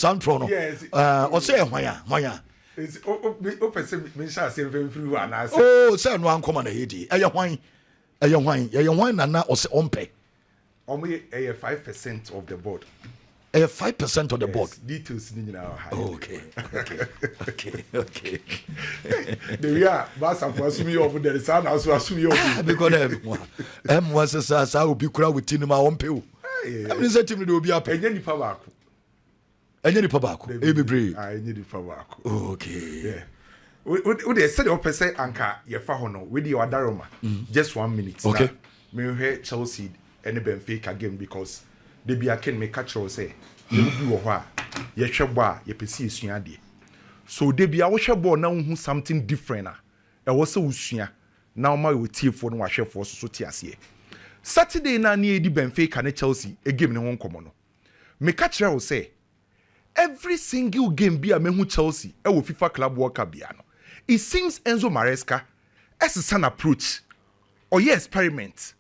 sound from. Yes. Or say why. It's open me shall say very free one. Oh, say no one come on a hedi. Your wine nana or say ompe. Only 5% of the board. 5% of the board. Details in our high. Okay. There we are. Basa for assume over there. Son also assume you because everyone says I will be crowd with Tinuma on pill. I'm say to me will be up. Any power. Any pabako. Ebi I need the power. Okay. Yeah. Would they say the opposite anchor your fahono with your Daroma? Just 1 minute. Okay. Me hear Chelsea and the Benfica game because they be a can make catch or say you do a ye shaba ye pesi suade. So they be a washer born now who something different. I was so usia now my with tea for no washer for so tiasie. Saturday na near the Benfica and Chelsea a game in one common. Me catch or say every single game be a mehu Chelsea e wo FIFA Club World Cup biano. It seems Enzo Maresca as a son approach or ye experiment.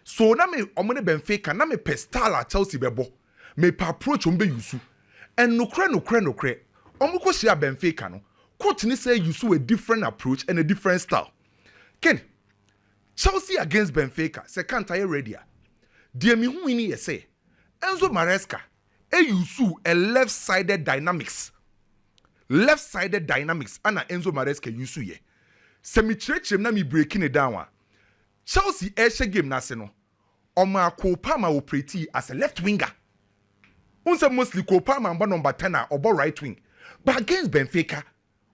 So na me omone Benfica na me pestala Chelsea bebo me pa approach ombe yusu and no kre omuko share Benfica no coach ni say yusu a different approach and a different style. Ken Chelsea against Benfica second tie ready. Dear me hu ni say Enzo Maresca yusu a left-sided dynamics ana Enzo Maresca yusu ye semi na me breaking it down. Chelsea Asia game na se no Oma Kopama operate as a left winger. Unse mostly Kopama mba number 10 or right wing. But against Benfica,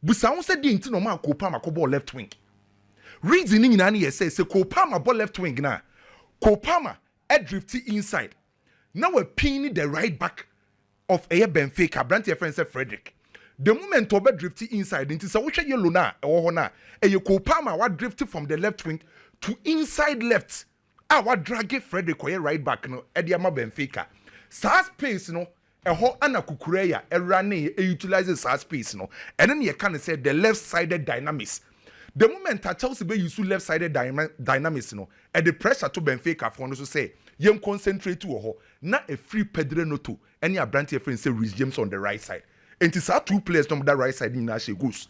busa unse di inti no ma Kopama ko ball left wing. Reason ni na say Kopama ball left wing na. Kopama drifty inside. Now we pin the right back of a Benfica. Branty friend said Frederick. The moment Obe drifty inside into so which yellow na or na a Kopama what drifted from the left wing to inside left. What drag Frederick or right back no Ediama Benfica. Sa space no a ho ana kukureya a running utilizes sa space no and then you can say the left-sided dynamics. The moment that Chelsea be use left-sided dynamics no and the pressure to Benfica for no to say yem concentrate to ho na a free Pedro Noto any a branch friend say Rhys James on the right side. And it's our two players on that right side in Ashe goes.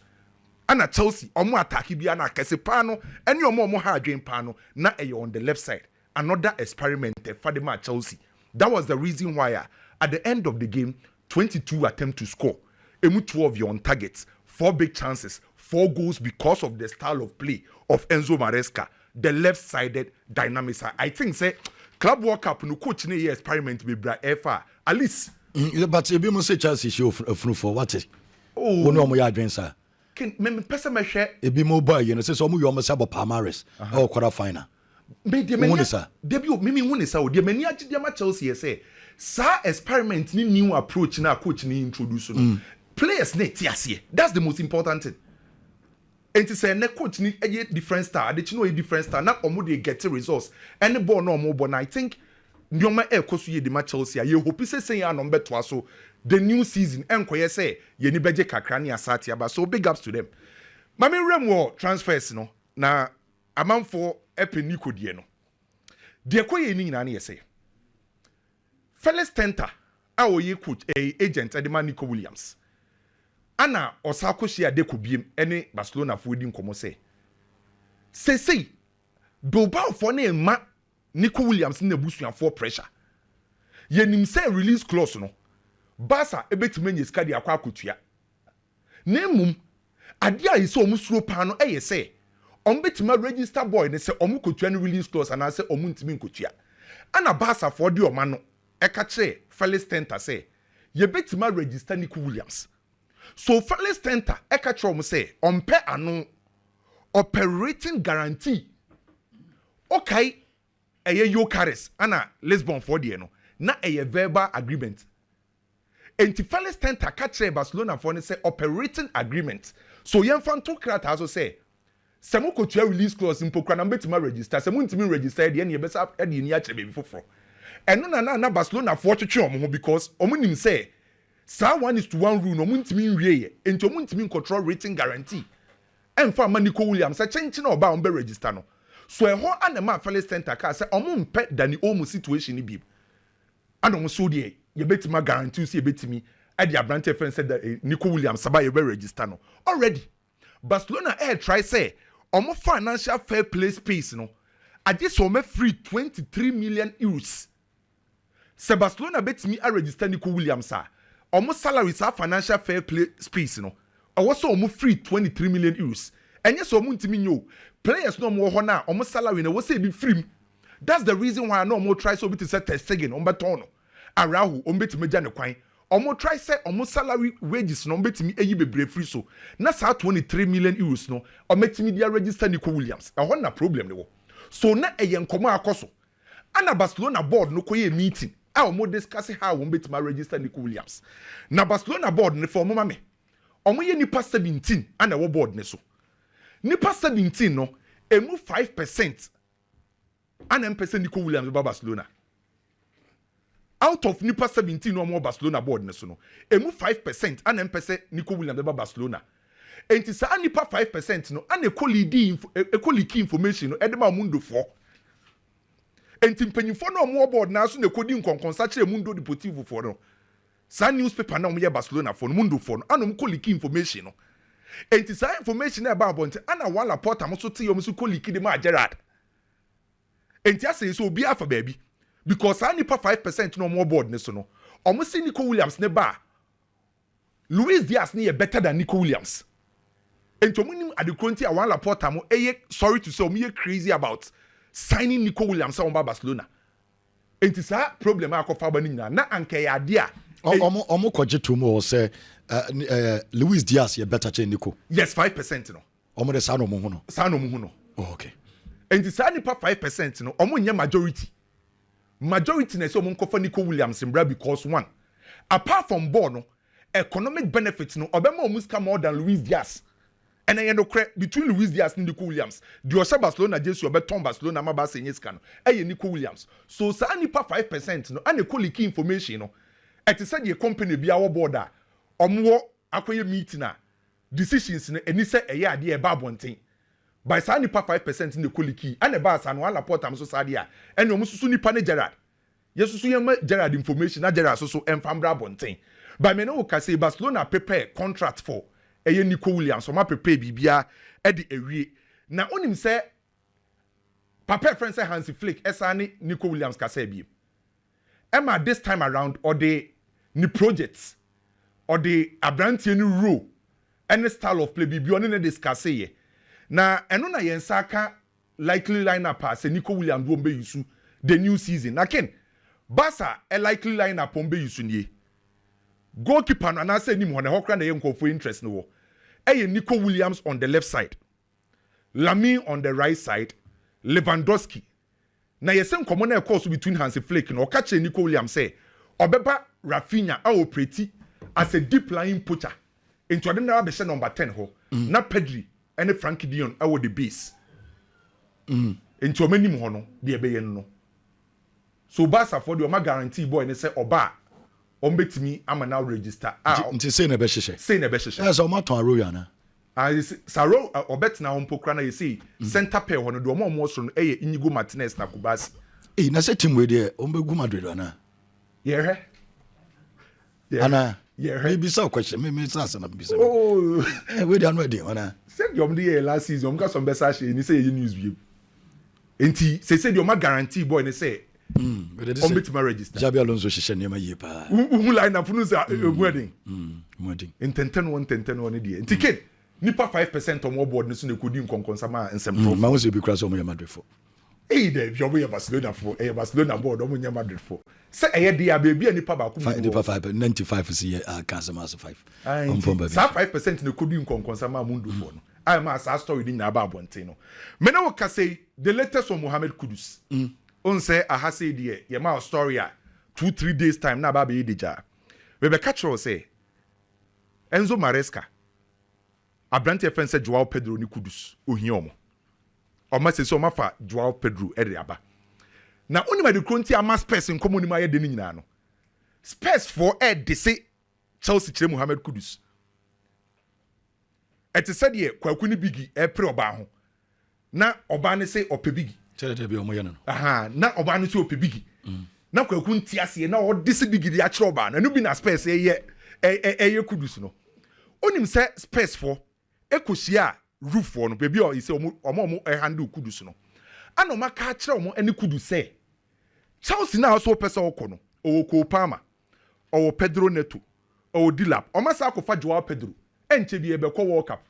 Ana Chelsea omo attack bi ana kese pano any omo ha adwen pano na e on the left side. Another experiment for the match Chelsea. That was the reason why at the end of the game 22 attempts to score. Emu 12 you on targets, 4 big chances, 4 goals because of the style of play of Enzo Maresca, the left-sided dynamics. I think say Club World Cup no coach ne experiment be bra FA at least but you must say Chelsea show for what is oh no mo ya adwen sir. Can me person me share e bi mo boy you know say so mo you almost about Palmares or quarter final. Me de meni debut mimi hu sa o de mani agide ma Chelsea say sa experiment ni new approach na coach ni introduce no players na tiase. That's the most important thing. And to say na coach ni a different star de chino a different star na omo dey get results any ball no omo but I think nyoma e koso ye de ma Chelsea ye hope say ya no beto so the new season enkoye say ye ni beje kakra ni asate aba so big ups to them. Mami rem transfers no na amanfo epe Nico die no de koye ni nyina na ye say Felix Tenter a oye coach agent Edema Nico Williams ana osako shia de kobiem ene Barcelona fo di nkomo say Bilbao for na ma Nico Williams na busuafo pressure yenim say release clause no Barca ebetime nye ska de akwa akotua na mum ade a yese omusuro pa no say ombetima register boy ne say omukotua no release clause ana say omuntimi nkotua ana Barca for de oma no eka che Felix Tenter say ye betima register Nico Williams. So Felix Tenter eka che say ompe ano operating guarantee okay eye Yokaris ana Lisbon for de no na eye verbal agreement. Enti Felix Tenter ka che Barcelona for ne say operating agreement. So yen fan to krata also say Semu kotua release clause impokra na betima register semu ntimi register de ne yebesa de ni a che be foforo. Eno na Barcelona for twetwe omo because omo nim say sa 1:1 rule no omo ntimi nwie enti omo ntimi control rating guarantee emfa ma Nico Williams say chenchi na oba on be register no so eho anema Felix Tenter ka say omo mpe Dani Olmo situation ni bi ana omo so de ye betima guarantee say betimi the Abrante friend said that Nico Williams Sabay will register no. Already. Barcelona try say omo financial fair play space no. I just want free 23 million euros. Se Barcelona bet me a register Nico Williams sir. Omo salary sa financial fair play space no. I was so free 23 million euros. And yes, omo ntimi nyo. Players no more hona omo salary no say be free. That's the reason why I no more try so bit to set test again on betono. Arahu on bet me jane kwan. Omo try say omo salary wages no bet me eyi bebre free so. Na sa 23 million euros no. Omo timi dia register Nico Williams. E ho na problem ne wo. So na eye nkomo akoso. Ana Barcelona board no koye meeting. A omo discuss how omo bet me register Nico Williams. Na Barcelona board ne for omo mame. Omo ye nipa 17 ana wo board ne so. Nipa 17 no emu 5% ana mpese Nico Williams ba Barcelona. Out of nipa 17 no more Barcelona board ne so no emu 5% ana mpese Nico Williams ba Barcelona. Enti sa nipa 5% no ana ekoliki information no edema mundo fo. Enti mpanyimfo no more board na so na ekodi nkonkonsa kire mundo deportivo fo no. Sa newspaper na omo ye Barcelona fo no mundo fo no ana koliki information no. Enti sa information na ba bonte ana wala porta mo so te yo mo so koliki de ma Gerard. Enti ase so obi afa baabi because I nipa 5% no more board ne so no. Omo see Nico Williams ne ba. Luis Diaz ne better than Nico Williams. Enti omo nim adekronti a wala porta mo sorry to say omo ye crazy about signing Nico Williams on Barcelona. Enti sa problem akofa ba ni nyina na anke ya de a omo kwaje to mo say Luis Diaz ye better than Nico. Yes, 5% no. Omo de sa no mo hu no. Sa no mo hu no. Oh, okay. And this nipa 5% no omo nya majority na say omo nkofa Nico Williams mbra because one apart from ball no economic benefits no obema omo ska more than Luis Diaz and then no between Luis Diaz and Nico Williams the Osha Barcelona jesu obeton Barcelona maba senye ska no Nico Williams so sa nipa 5% no and e key information no eti say the company bia wo board a omo akoye meeting na decisions no eni say eye ade e ba bonten by sa nipa 5% in the koliki and the bars and one report am so sadia and no mususu nipa ne Gerard yesusu yema Gerard information na Gerard so enfambra bonten by me no ka say Barcelona prepare contract for Nico Williams so ma prepare bibia e de ewie na onim say papa friend say Hansi Flick esane Nico Williams ka say bi Emma this time around or the ni projects or the Abrantie ni role any style of play bibia oni ne discuss ye na eno na yensaka likely lineup as Nico Williams won be yusu the new season. Again, Barca a likely lineup on be yusu nie. Goalkeeper na say ni mo na hokra na yenko for interest no wo. Nico Williams on the left side. Lamy on the right side. Lewandowski. Na yesen komo na course between Hansi Flick no catch Nico Williams say obeba Rafinha a operate as a deep lying poacher. Into adena be number 10 ho. Na Pedri and Frankie Dion awo the base. Into many mo no de ebe yen no. So Barca for the guarantee boy and say oba on betimi ama now register. Nti say na be hye. Say na be hye. Yes, o ma ton Aroya na. Saro obet na on pokra na you see center pair hono do mo so no Inigo Martinez na Kubasi. Na say team we there o be gu Madrid na. Yeah. Ana. Yeah. Maybe so question. Me say na be say. Oh. We dey no dey ana. Said you the last season got some best actually ni say you news view. Enti say you ma guarantee boy ni say on bit my register. Jabi Alonso hye nema ye pa. Who line up no say wedding. Wedding. In 10-1 dey. Enti ken nipa 5% on more board ni so na kodi nkonkonsa ma nsem pro. Ma won say be cross o mo Madrid for. There you be Barcelona for Barcelona board o mo Madrid for. Say there baby nipa ba ku. Nipa 95 is here cancel mass 5. On 5% na kodi nkonkonsa ma mundo for no. I am as story din na ba bonten no. Me na wo ka say the latest from Mohamed Kudus. On say I ha say there ye ma story a 2-3 days time na ba be deja. We be catch say Enzo Maresca Abrante friend say Joao Pedro ni Kudus ohia omo. Oma say so ma fa Joao Pedro e de aba. Na oni ma de kronti ama Spurs nkomo ni ma ye de ni nyina no. Spurs for de say Chelsea kire Mohamed Kudus. Eti said ye kwaku ni bigi e pre oba ho. Na oba ne say ope bigi. Chere de bi omo ye no. Na oba ne say ope bigi. Na kwaku ntiase na o de se bigi de a kire oba na no bi na Spurs ye kudus no onim say space for ekohia roof for no baby or say omo handle kudus no ana ma ka kire omo ani kudus say Chelsea na so pesa okọ no o ko Palmer o Pedro Neto o Dilap o ma sa akofa Joao Pedro enche bi ebekọ World Cup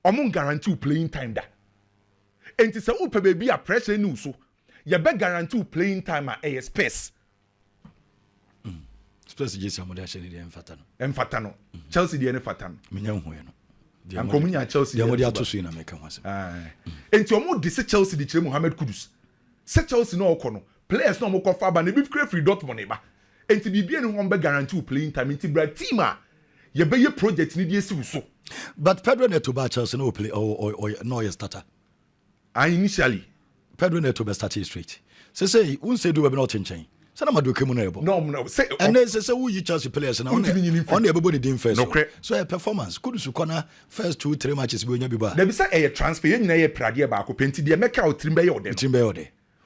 omo guarantee playing time da enti say upe baby a pressure ni so ye be guarantee playing time a space space je samu da shiri de emfata no Chelsea de ne fata no menya ho ye no ankomunya Chelsea de mo de atoso na meka ho asem enti omo de se Chelsea de kire Mohamed Kudus se Chelsea no okọ no players no mo kofa ba na bi free Dortmund ba enti bibie ne ho be guarantee playing time enti bra team a ye be ye project ni de esi so but Pedro Neto ba Chelsea no play or no ye starter initially Pedro Neto be start straight say won say do be not chenchen say na madoke mu na ebo no say and then say who you Chelsea players na on everybody dey first so a performance could su corner first 2-3 matches be onya bi ba there be say a transfer ye nyina ye prade ba ko penti de make out trim be ye ode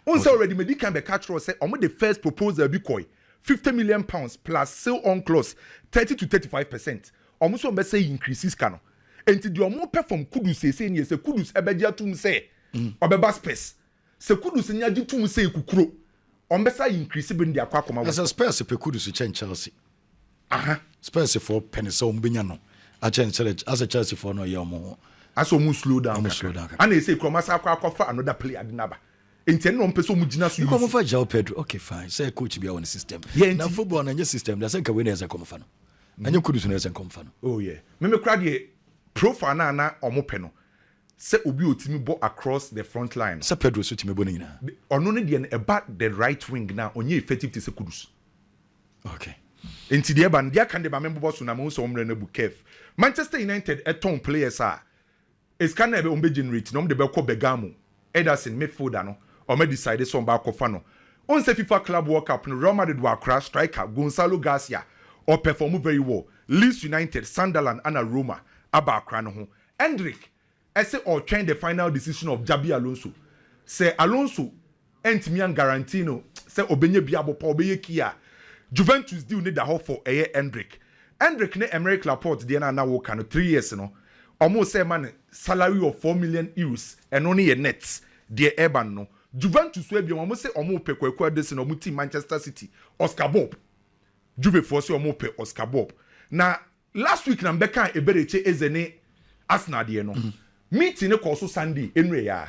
on say already medical be catch say omo the first proposal bi koi £50 million plus sale on clause 30 to 35%. Omo so be say increases kano enti de omo perform Kudus say ni say Kudus ebeji atum say obeba space se Kudus nya gitum say kukuro ombesa increase be ndi akwa koma as a space pe Kudus chen Chelsea space for penisa ombenya no a chen challenge as a Chelsea for no ye omo as omo slow down and they say kromasa akwa for another player dinaba enti no mpese omo gina so you for Joao Pedro okay fine say coach be on system na football na system they say ka we na say come fa no anya Kudus na say come fa no oh yeah me kra de profile na omo pe no say obi otimi bo across the front line say Pedro so timi bo na nyina ono ne de about the right wing na onye effective to say Kudus okay enti de ba ndia kan de ba membo so na mo so omre na bu kef Manchester United eton players escan na be ombe generate no de be ko Bergamo Ederson midfielder no o me decide so ba ko fa no on say FIFA Club World Cup no Real Madrid wa crash striker Gonzalo Garcia or perform very well Leeds United Sunderland and Roma aba akra no ho Hendrick say or train the final decision of Jabi Alonso say Alonso entimi an guarantee no say obenye bia bo pa obeye kia Juventus deal need the hope for Hendrick ne Emerick Laporte de na wo kan 3 years no almost say man salary of 4 million euros and only a net de Eban no Juventus we bi almost say omo pe kwakwa de se no team Manchester City Oscar Bob Juve for say omo pe Oscar Bob na last week na mbeka ebereche ezene Arsenal de no meeting ne koso Sunday enwe ya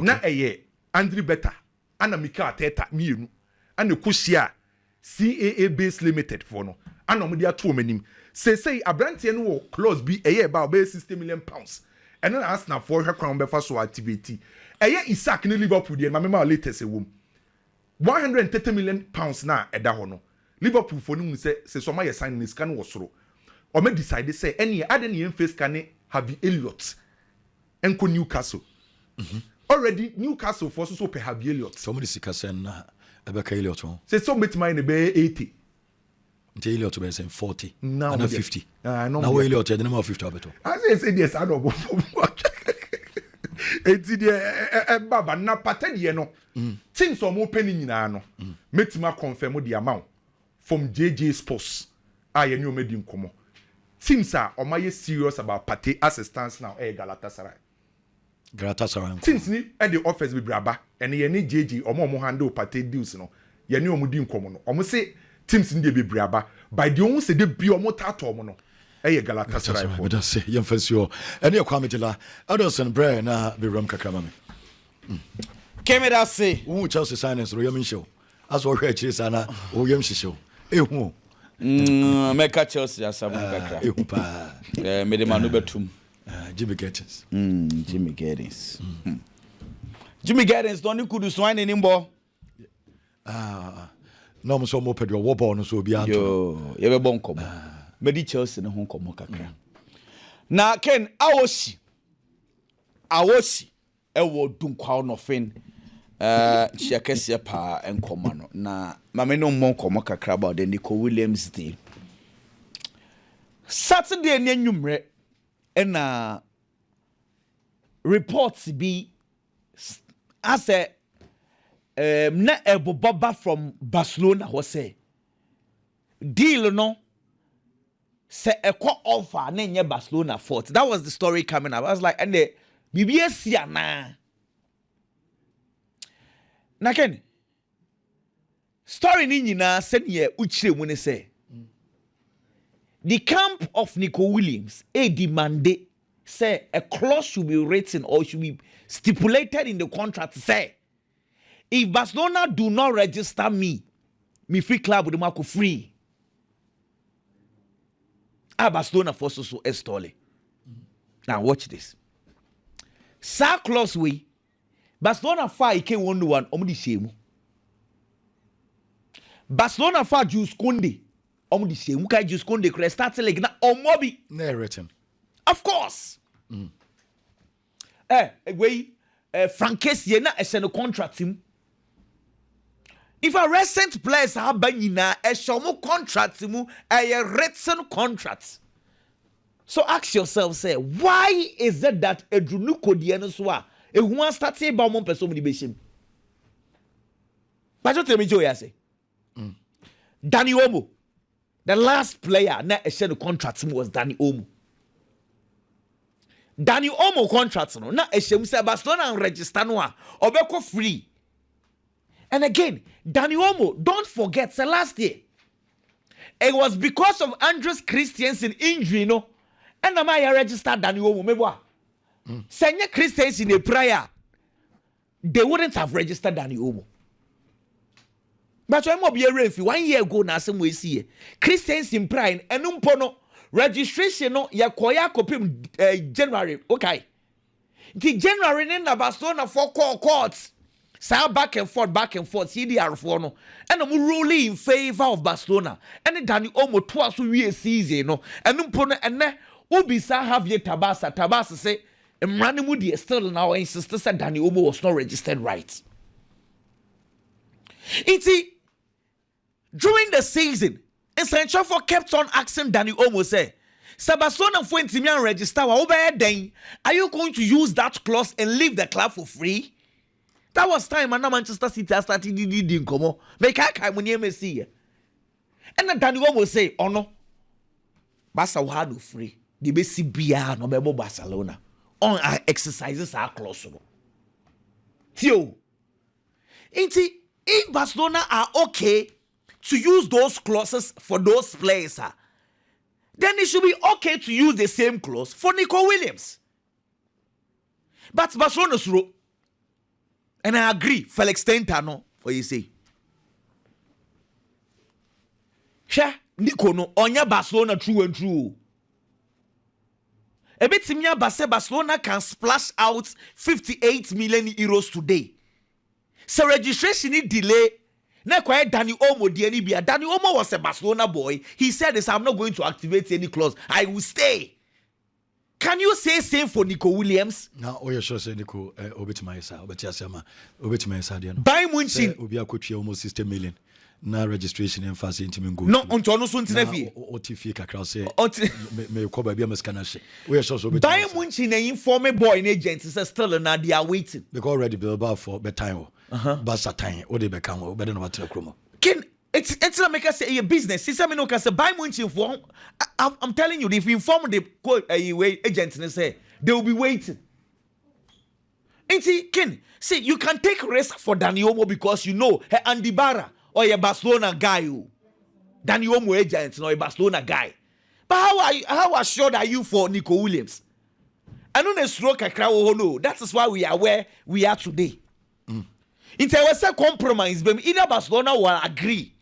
na eye Andri Beta ana Mikel Arteta mienu ana koshia CAA Base Limited for no ana omo dia to manim say abrantie no wo clause bi eye ba be £60 million and then Arsenal for her crown be fa so activity eye Isaac ne Liverpool de ma latest ewom £130 million na eda ho no Liverpool for no say so ma ye sign ni scan wo soro o me decide say any ade ne face can have Elliot enko Newcastle already Newcastle for so pe have Elliot somebody sika sen na ebeka Elliot ho say so met mine be 80 until Elliot be say 40 now and 50 now Elliot the number of 50 abeto I say yes I don't go enti de baba na patade no teams o mo peni nyina no metima confirm the amount from JJ Sports ye ni o medi nkomo teams are omaye serious about Partey assistance now Galatasaray teams ni at the office be braba and ye ni JJ omo handle Partey deals no ye ni omo di nkomo no omo say teams ni be braba by the omo say de bi omo tato omo no Galatasaray for that's yem fansio ene kwametela Adelson Bray na be ram kakrama me keme da say who Chelsea signings ro yem show as wo hwe chiri sana wo yem shisho ehu meka Chelsea asabu kakra ehu pa me de manu betum Jimmy Gettins Jimmy Gettins Jimmy Gettins don't could swine nimbo no mo so mo pedo wo ball no so obi anto yo ye be bon komo me di Chelsea ne ho komo kakra na Ken awosi ewo dunkwa no fin chiakese pa enkoma no na mame no mo komo kakra about the Nico Williams deal Saturday ni anwumre na reports be as a na eboboba from Barcelona was say deal no say a call offer na Barcelona fought. That was the story coming up. I was like, and the BBS na ken story ni nyina send ye uchire mu ne say the camp of Nico Williams demanded say a clause should be written or should be stipulated in the contract say if Barcelona do not register me free club with Marco free. Barcelona for so estole. Now watch this. Sa clause we Barcelona fa ike 1-1 omudi shemu. Barcelona fa Jules Koundé omudi shemu kai Jules Koundé kre start leg na omobi na written. Of course. Frankesie na ese no contract him. If a recent players have banyina a shomo contract mu a written contract. So ask yourself, say, why is it that Edrunuko Dianoswa a one started about one person with the bashim? But what tell me, Joe, say Danny Omo, the last player na a shared contract was Danny Omo. Danny Omo contract no na a shame say Barcelona and register no obeko free. And again, Danny Olmo, don't forget, say last year, it was because of Andres Christensen injury, no, and I registered Danny Olmo. Maybe Senior Christensen in a prayer, they wouldn't have registered Danny Olmo. But I'm not be a referee 1 year ago now. Some way see Christensen prime and umpono registration no ya koya kopim January. Okay, the January in Barcelona for courts. So back and forth, CDR4 no, and I'm ruling in favor of Barcelona. And Danny Olmo twice we season no, and umpona and ne ubi sa have ye Tabasa say, and Ranimudi still now insisted that Danny Olmo was not registered right. It's during the season, and Sancho kept on asking Danny Olmo say, Barcelona for Intimian register, are you going to use that clause and leave the club for free? That was time and Manchester City started didn't come on. Make I when you see. And then Danny will say, oh no. Barca will have free. The basic BR no be Barcelona. On our exercises are close. Theo. If Barcelona are okay to use those clauses for those players, then it should be okay to use the same clause for Nico Williams. But Barcelona's rule. And I agree, Felix Tentano, for you say. Sha, Nico no, onya Barcelona true and true. A bit timia Barcelona can splash out 58 million euros today. So registration is delay. Na kwa Danny Olmo diani bia. Danny Olmo was a Barcelona boy. He said this, I'm not going to activate any clause. I will stay. Can you say same for Nico Williams? Now, oh, you sure say Nico, Obetma Isa, Obetiasama, Obetma Isa, Bayern Munich, Obia could almost 60 million. Na registration and fast intimate go. No, on Tono Suntinefi. OTF Kakra say, may cover be a mescanache. We are sure so. Bayern Munich, an informal boy in agents, is still and they are waiting. Because already Bilbao for bedtime, Barca time, or they become better than what Chromo. It's not make us say a business. See, some no can say buy Munich for. I'm telling you, if you inform the agents and say they will be waiting. And see, Ken, see, you can take risk for Danny Olmo because you know hey, Andy Barra or a Barcelona guy. Danny Olmo agent or a Barcelona guy. But how assured are you for Nico Williams? I know the stroke a crowd. Oh no, that is why we are where we are today. It was a compromise, but either Barcelona will agree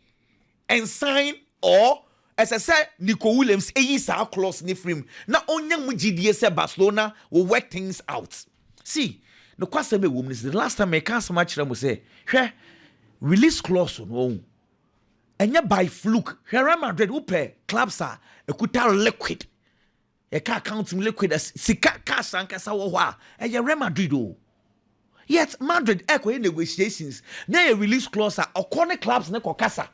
and sign, or as I said, Nico Williams is our clause ni frame. Now only GDS Barcelona will work things out. See, the question be woman is the last time I can't so much them will say, "Hey, release clause no." And ya by fluke, Real Madrid who pay clubs are a kuta liquid. A car counting liquid as sika cash and casawa. And ya Real Madrid oh. Yet Madrid echo in negotiations. Now a release clause or corner clubs ne kokasa.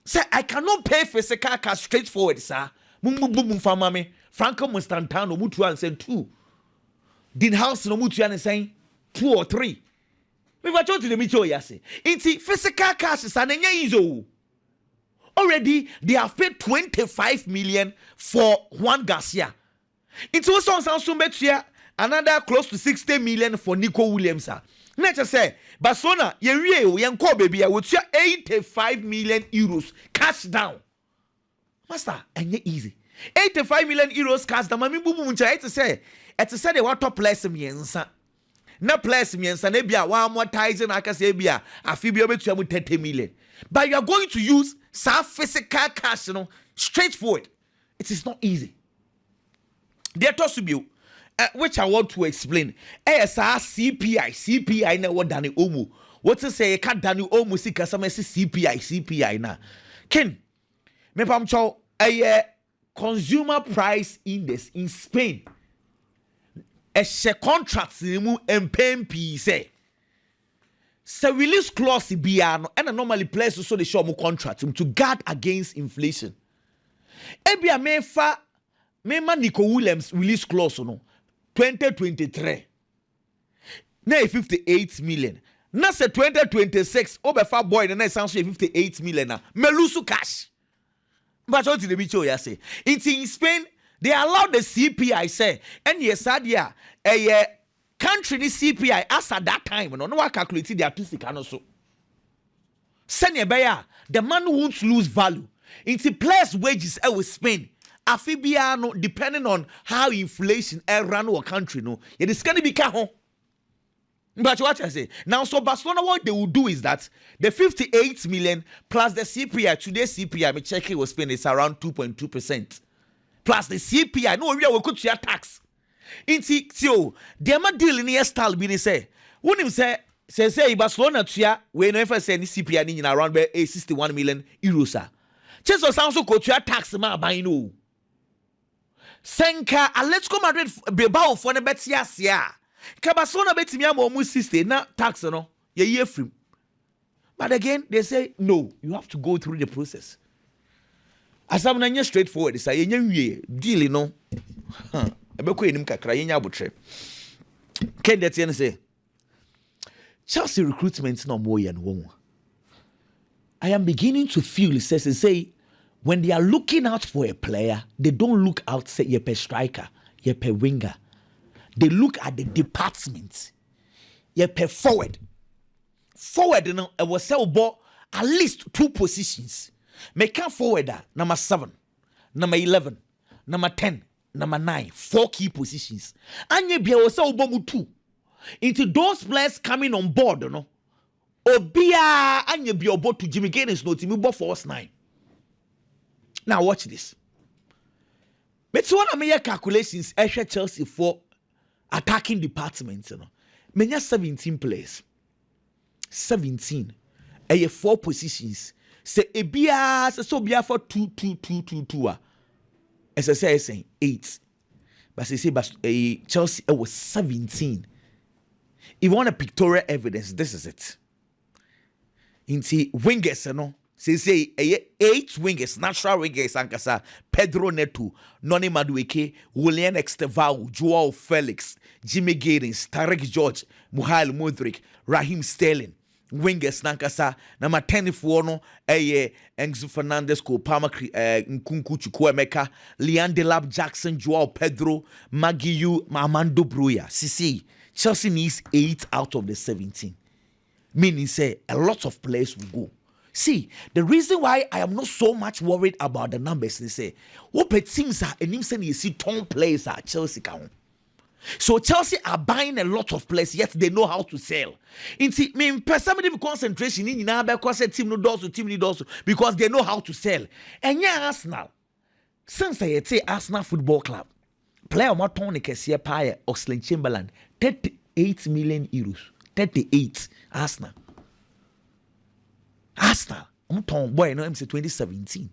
Say I cannot pay for sika cash straightforward, sir. Boom for mommy. Franco Mustantano mutu and said 2. Din house no mutu and saying 2 or 3. We were told to the Micho Yase. It's physical cash is an easy. Already, they have paid 25 million for Juan Garcia. It was on another close to 60 million for Nico Williams. Let's just say, Barcelona, baby, I would say 85 million euros cash down. Master, and yet easy. 85 million euros cash down. Mami bubu muncha to say they want top place miensa. Na place miensa nebia wa amortizing akase bia afibia betua 30 million. But you are going to use some physical cash, straightforward. It is not easy. There to be which I want to explain. ASR CPI na what Dani Omu. What to say? Can't Dani Omu see customer CPI na. Ken, me pam chow a consumer price index in Spain. A share contracts in MPMP say. So release clause biano and normally place so they show more contract to guard against inflation. Ebia me Nico Williams release clause no 2023. Na 58 million. Na se 2026 obefa boy na sounds 58 million na me lose cash. But what did the bicho ya say? It's in Spain they allow the CPI say and yes adia country ni CPI as at that time no one calculate their physical no so. Senior Bayer, the man won't lose value. Into players' wages with Spain. Afibia no depending on how inflation run our country no. It is gonna be home. But what I say now, so Barcelona, what they will do is that the 58 million plus the CPI, today's CPI, me check it was Spain is around 2.2%. Plus the CPI, no, we will cut your tax. Inti tio, the ma deal in your style be say. When him say Barcelona tia, we never say any CPI in around 61 million euros. Chess was also cut your tax ma by no. Senka, let's go Madrid Bilbao for the betia. Barcelona beti me am almost 60 na tax no. Ye year free. But again, they say no, you have to go through the process. As I'm not straightforward, say ye deal no. Ebeko enim kakra yenya abotre. Ken that yen say Chelsea recruitment no more yan wo. I am beginning to feel say when they are looking out for a player, they don't look out say ye per striker, ye per winger. They look at the department. Ye per forward. Forward no I was sell ball at least 2 positions. Make forward number 7, number 11, number 10. Number 9, 4 key positions. And you be also 2. Into those players coming on board, no. Obia and you be about to Jimmy Gaines no team bo force 9. Now watch this. But one of my calculations Chelsea for attacking departments, you know. Many 17 players. 17. 4 positions. Say ebia so bia for 2. As I say, saying 8. But they say Chelsea was 17. If you want a pictorial evidence, this is it. Into wingers, you know. Say 8 wingers, natural wingers, Ankasa, Pedro Neto, Noni Madueke, William Esteval, Joao Felix, Jimmy Gaines, Tarek George, Muhail Mudrik, Raheem Sterling. Wingers Nankasa, number 10 no Enzo Fernandez, Kopama Nkunku Chukwuemeka, Leon Delap Jackson, Joao Pedro, Magiu, Armando Broya. See, Chelsea needs 8 out of the 17. Meaning, say, a lot of players will go. See, the reason why I am not so much worried about the numbers is say, what teams are and you see 10 players at Chelsea count. So Chelsea are buying a lot of players, yet they know how to sell. Me personally concentration in because team no does because they know how to sell. And yeah, Arsenal, since I say Arsenal Football Club, player Matoni Kessie Paya Oxlade Chamberlain, 38 million euros. 38 Arsenal. I'm talking boy, I'm say 2017.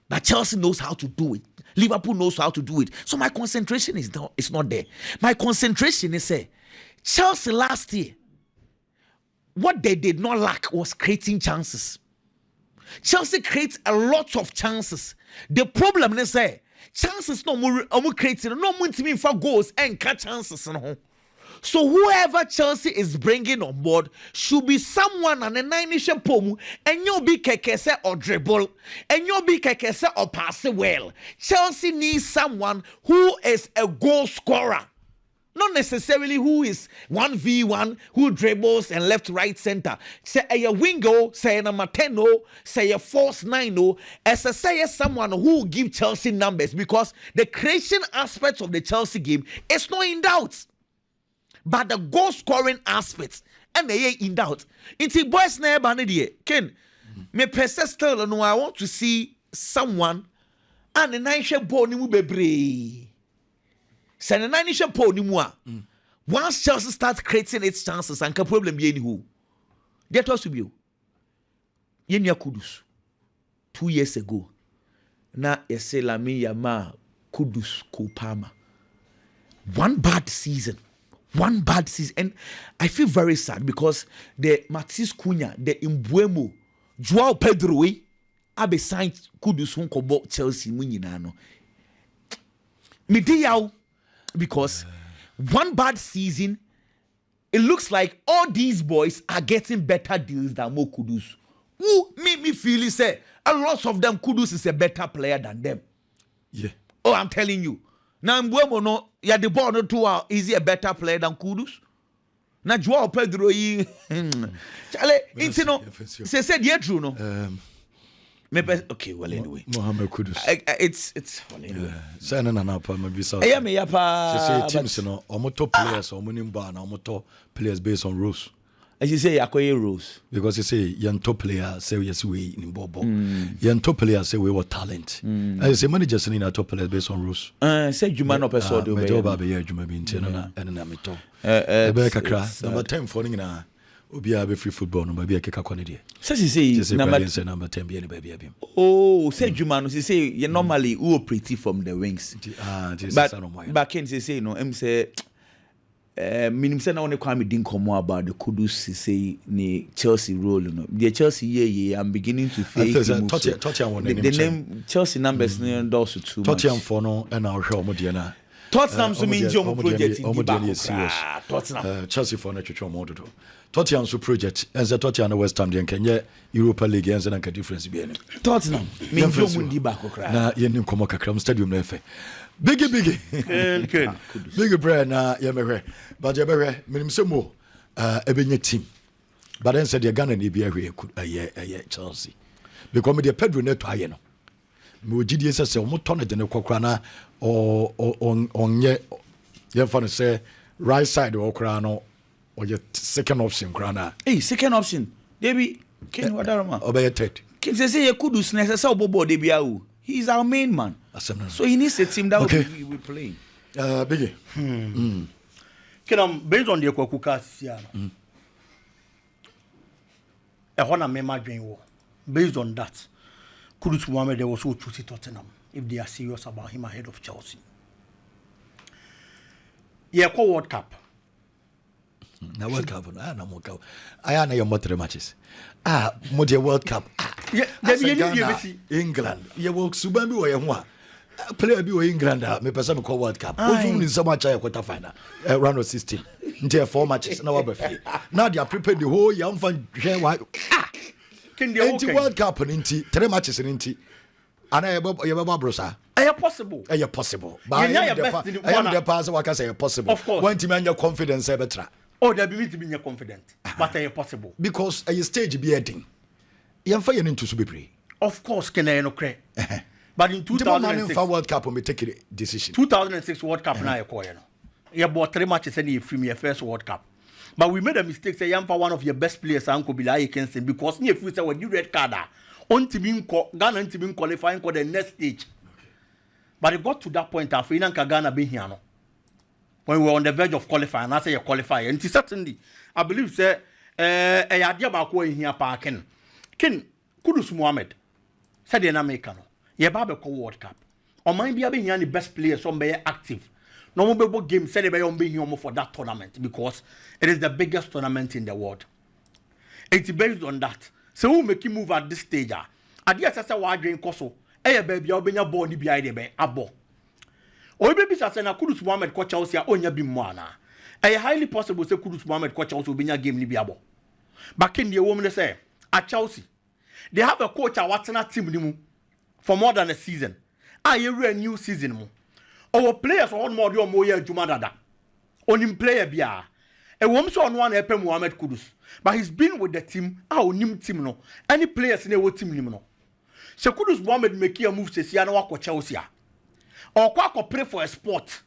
But Chelsea knows how to do it. Liverpool knows how to do it. So my concentration is not there. My concentration is Chelsea last year, what they did not lack was creating chances. Chelsea creates a lot of chances. The problem is chances no more creating, no more team for goals and catch chances. No. So whoever Chelsea is bringing on board should be someone and a nine-ish pomu, and you'll be kekese or dribble, and you'll be kekese or pass well. Chelsea needs someone who is a goal scorer. Not necessarily who is 1v1, who dribbles and left, right, center. Say a wingo, say a number 10, say a false 9, as I say someone who will give Chelsea numbers, because the creation aspect of the Chelsea game is not in doubt. But the goal scoring aspects, and they are in doubt. It's boys never bandy. Ken, me persist still, no, I want to see someone and the nice ball ni mu bebre. Send a nine-ish po ni mua. Once Chelsea starts creating its chances, and problem be who. That was to be you. Yenya Kudus 2 years ago. Na yese Lami Yama Kudus Kopama. One bad season. And I feel very sad because the Matis Cunha, the Imbuemo, Joao Pedro, abe signed Kudus Hunkobo Chelsea Muninano. Mediao. Because one bad season, it looks like all these boys are getting better deals than Mo Kudus. Who made me feel say a lot of them Kudus is a better player than them. Yeah. Oh, I'm telling you. Now Mbuemo no, yeah, the ball no too. Is he a better player than Kudus? Now Joao Pedro Chale, it's no. Say said yeah true no. Okay, well anyway. Mohamed Kudus. It's well anyway. Say na na pa maybe so. Yeah, me yapa. Say teams no, omoto players, omonimba na omoto players based on rules. As you say, akoye rules. Because you say young top player say yes we in bobo. Young top player say we were talent. I say managers in top players based on rules. Say Juma no person do. Me job ba be Juma bi nti na na me to. Ebe kakra. Number 10 for na obi a be free football no ba bi akeka kone de. Say number 10 be any baby abim. Oh, say Juma no say you normally who operate from the wings. But can say no, say minim say na one kwame din komo about the Kudus say ni Chelsea role no. The Chelsea yeah I'm beginning to fake the name Chelsea numbers no those too much. Tottenham for no and our show mo de na. Tottenham so mean your project in the serious. Tottenham Chelsea for na twetwe mo dodo. Tottenham so project and say Tottenham West Ham den kenye Europa League and say na difference bi any. Tottenham mean your mundi back kra. Na ye nim komo kakra stadium na efe. Biggie. Biggie brand na ye mehwe. But ye behwe minim se mo ebenye team. But then said the Ghana ni bi ahwe aye Chelsea. Because me the Pedro na to aye no. Me ogidi se o mo to na de ne kokra na onye ye fa no say right side o kra no or your second option kra na. Hey, second option. Debi Ken wadarama. Obey third. Ken say ye Kudus na say obobo debi awu. He's our main man. So he needs a team that will be playing. Biggie. Based on the Kwakuka Siana. A Hona Mema Drain based on that, Kudus Mohamed they also choose Tottenham if they are serious about him ahead of Chelsea. Yeah, World Cup. Na World Cup, na World Cup. I know your motor matches. Modi World Cup. Yeah, England. You work Subambi or Yamwa. Player be England. Me person call World Cup. Only so much I quarter final. Round of 16. There 4 matches. Now they are prepared the whole young fan. Can they World Cup in 3 matches in Inti. And I brosa. Are possible? Are possible? But I am the pass. What can say possible? Of course. When to man your confidence better. Oh, they be to be confident, but are possible? Because a stage be heading. You're firing into Subipri. Of course, can I no credit? But in 2006 World Cup we take a decision. 2006 World Cup na yekoye no. You bought 3 matches in your first World Cup. But we made a mistake say yam for one of your best players Uncle Bilal Kensen because near if we say when you red card on team Ghana team qualifying for the next stage. But it got to that point after Inanka Ghana being here no. When we were on the verge of qualifying, I say you qualify. And certainly, I believe say a idea about going here parking. Ken Kudus Mohamed said in America no. Ye babe ko World Cup. O man be here the best players some be active. No more be game say they be on be here for that tournament because it is the biggest tournament in the world. It's based on that. So who make you move at this stage? Idea say wa dream koso. Eh baby obenya ball ni bia dey be abo. O baby say na Kudus Mohamed ko Chelsea onya bi mo ana. A highly possible say Kudus Mohammed coach also be game ni biabo. Back in the woman say at Chelsea, they have a coach at Watana team nimu for more than a season. You a new season mu. Our players on more or more year Jumadada. On him player bia. A woman on one Epe Mohammed Kudus, but he's been with the team. Our nim team no. Any players in our team no. So Kudus Mohammed make a move to see another Chelsea. Or kwa pray for a sport.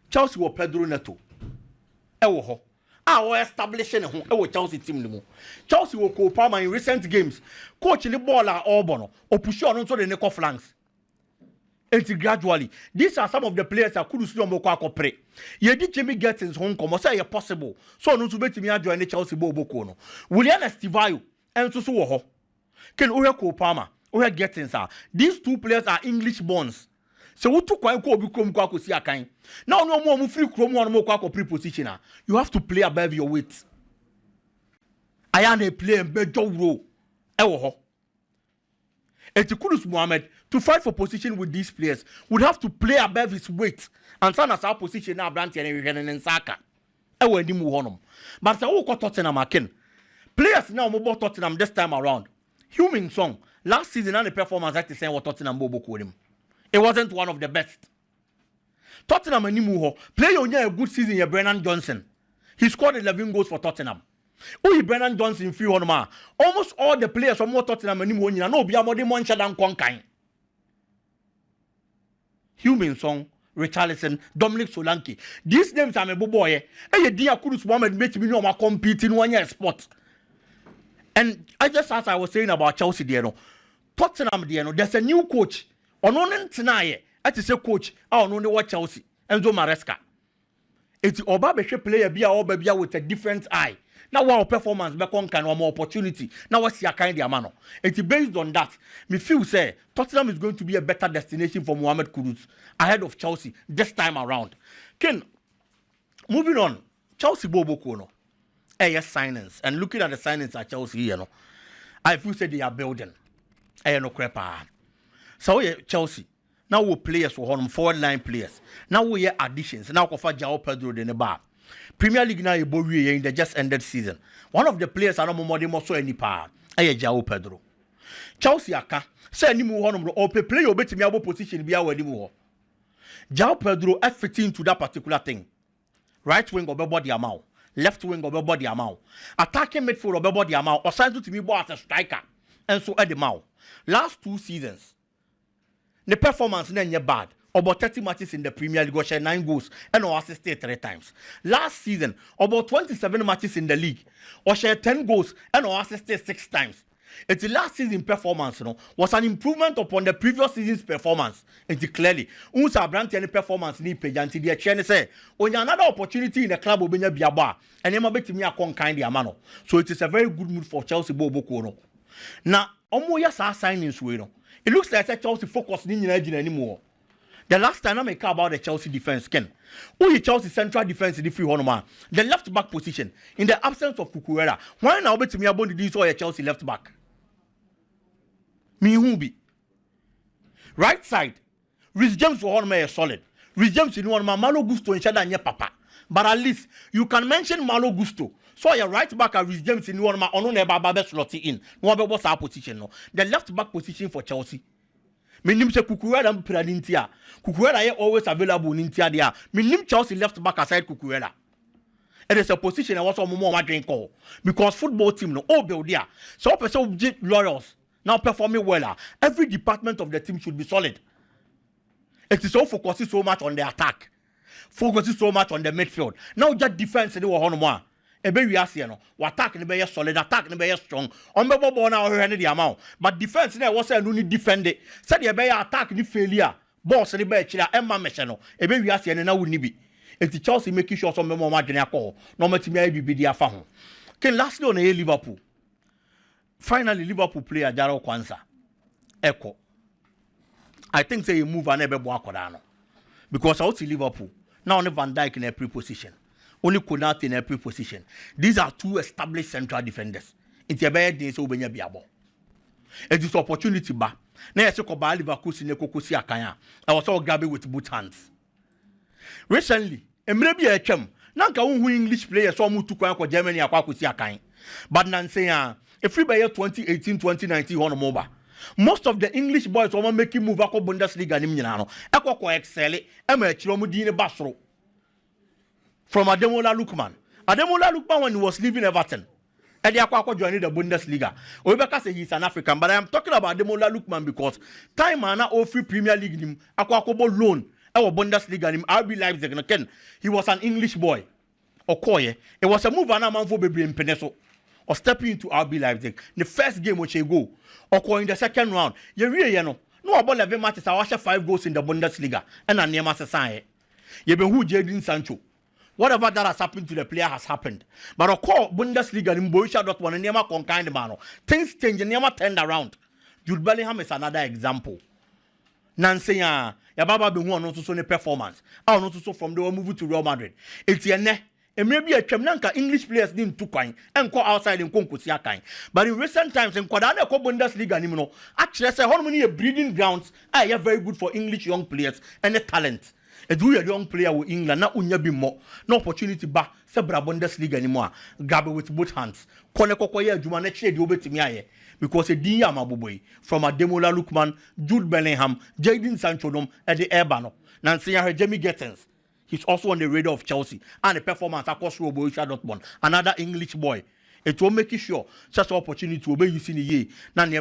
Chelsea will Pedro Neto. Ewo ho. Our establishing a Chelsea team no. Chelsea will co-palmer in recent games. Coach the ball at Auburn or push on onto the Nico flanks. And gradually, these are some of the players that could see on Moko pray. Ye did Jimmy Gettins home come say possible. So no to bet me join the Chelsea Bobo. William Estivayo and so ho. Can Oya co-palmer, Oya Gettins are. These two players are English bonds. So what to quite go become Kwako see a kind. Now no more free chrome one more Kwako pre-positioner. You have to play above your weight. I am a player in Bejo row. Ewo. And Kudus Mohammed to fight for position with these players would have to play above his weight. And turn as our position now Branty and Saka. Ewo ndi mu honum. But so what Tottenham akin. Players now mobile Tottenham this time around. Human song. Last season and the performance that is saying what Tottenham Bobo called him. It wasn't one of the best. Tottenham and Nimuho play on a good season here, Brennan Johnson. He scored 11 goals for Tottenham. Oh, Brennan Johnson free on ma. Almost all the players from Tottenham and Nimuho no be more than one shot and conquering. Human Song, Richarlison, Dominic Solanke. These names are a boy. Hey, dear Kudus Mohammed make me know my competing 1 year sport. And I just as I was saying about Chelsea, Tottenham, there's a new coach. Ononen tonight, I say coach, I don't know what Chelsea, Enzo Maresca. It's Oba player be with a different eye. Now our performance back on can more opportunity. Now what's your kind of man? It's based on that. Me feel say Tottenham is going to be a better destination for Mohamed Kudus ahead of Chelsea this time around. Ken, moving on, Chelsea Bobo Kono. Yes, signings. And looking at the signings at Chelsea, I feel say they are building. No crepa. So Chelsea. Now we players for home, forward line players. Now we have additions. Now we have João Pedro in the bar. Premier League now in the just ended season. One of the players are no more than so any power. João Pedro. Chelsea aka say any mu home or play obetimi abo position be our mu. João Pedro fit into that particular thing. Right wing or body amount, left wing or body amount, attacking midfield or body amount, or signed to me as a striker. And so at the mouth. Last 2 seasons. The performance is bad. About 30 matches in the Premier League, share 9 goals and assisted 3 times. Last season, about 27 matches in the league, or share 10 goals and assisted 6 times. It's the last season performance, was an improvement upon the previous season's performance. It's clearly, unsa brand any performance ni pejanti the chain say, on another opportunity in the club will be biaba, and you bet me a kind of mano. So it is a very good mood for Chelsea Bobo Kono. Now, Omoya sa signings we it looks like Chelsea focus in anymore. The last time I make about the Chelsea defense, Ken. Who Chelsea central defense in the free honor? The left back position. In the absence of Cucurella. Why now bet me about this or a Chelsea left back? Me who be? Right side. Rhys James for honor is solid. Rhys James in one Malo Gusto and Shadanya Papa. But at least you can mention Malo Gusto. So your right back at Rhys James in one on Baba slotty in. No was our position. No. The left back position for Chelsea. Minim se Cucurella and Pradintia. Cucurella is always available in Intia there. Minim Chelsea left back aside Cucurella. It is a position I was on more drink call. Because football team no all build there. So person lawyers now performing well. Every department of the team should be solid. It is all focusing so much on the attack. Focusing so much on the midfield. Now just defense they were on more. Ebe we are saying no, attack ne be solid, attack ne be strong. On be bobo na ohwe the amount. But defense na was say no need defend it. Said the be attack ni failure. Boss ne be chira emma meche no. Ebe we are saying na woni bi. Enti Chelsea making sure some more margin akọ. No matimi ayi bi dia fa ho. Ken lastly on Liverpool. Finally Liverpool player Jarrell Kwanzaa. Echo. I think say he move and ebe bo akoda no. Because out to Liverpool. Now on Van Dijk in a pre-position. Only Konate in a pre-position. These are 2 established central defenders. It's a bad day, so when you be able. It is opportunity ba. Now I say Koba Leverkusen Kokosi Akanya. I was all grabbing with both hands. Recently, maybe I came. nanka who English players so mu to kwan ko Germany akwa kwesi akan but nan say if free by 2018 2019 on mobile most of the English boys were making move akọ Bundesliga nim nyina no ekọ excel e ma akiro mu din ne basoro from Ademola Lookman when he was leaving Everton and they akọ joining the Bundesliga Obeka say he's an African but I am talking about Ademola Lookman because time na all free Premier League nim akọ loan our Bundesliga nim RB Leipzig no ken he was an English boy Okoye it was a move na man for bebre mpeneso or stepping into RB Leipzig the first game which he go or in the second round you know no about 11 matches I watch 5 goals in the Bundesliga and a name as a you been who Jadon Sancho whatever that has happened to the player has happened but of course Bundesliga in Borussia Dortmund and Nema conkined man things change and Nema turned around Jude Bellingham is another example Nancy ya baba be who not so performance I not so from the move to Real Madrid it's ne maybe a Chemnanka English players didn't to coin and go outside in Konkusia kind. But in recent times in Kwadana Bundesliga Nimino, actually say how many breeding grounds are very good for English young players and the talent. A do a young player with England, not unya be more, no opportunity back, Sabra Bundesliga anymore. Gabe with both hands. Konekoya Jumane Chedi over to me because a Diyama boy from Ademola Lookman, Jude Bellingham, Jadon Sancho at the Airbano. Nancy Jamie Gettens. He's also on the radar of Chelsea and the performance across Borussia Dortmund. Another English boy. It will make sure such an opportunity to obey you see the year. And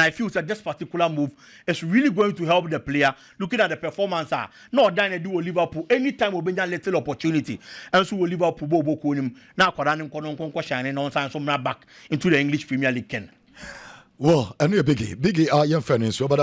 I feel that this particular move is really going to help the player looking at the performance. No, Dine do Liverpool anytime we bring a little opportunity. And so Liverpool Bobo now shining on signs from back into the English Premier League. Well, I know biggie, young friend, but